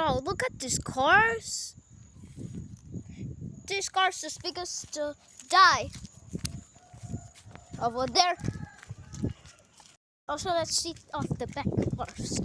Bro, look at these cars. These cars is biggest to die. Over there. Also, let's see off the back first.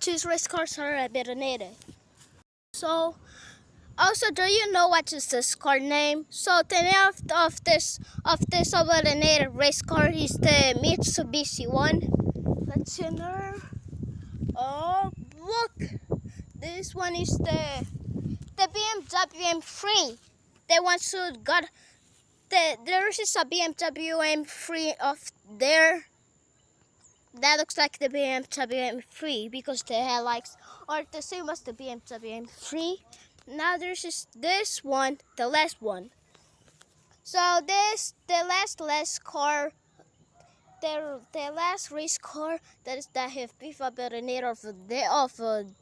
These race cars are a bit needed. So, also, do you know what is this car name? So, the name of this overrated race car is the Mitsubishi one. Let's see there. Oh, look! This one is the BMW M3. They want to got there is a BMW M3 of there. That looks like the BMW M3 because the headlights are the same as the BMW M3. Now there's just this one, the last one. So the last car, the last race car that have beef about the native of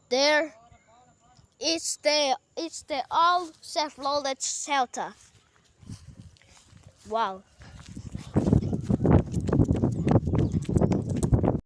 there. It's the all self-loaded Celta. Wow.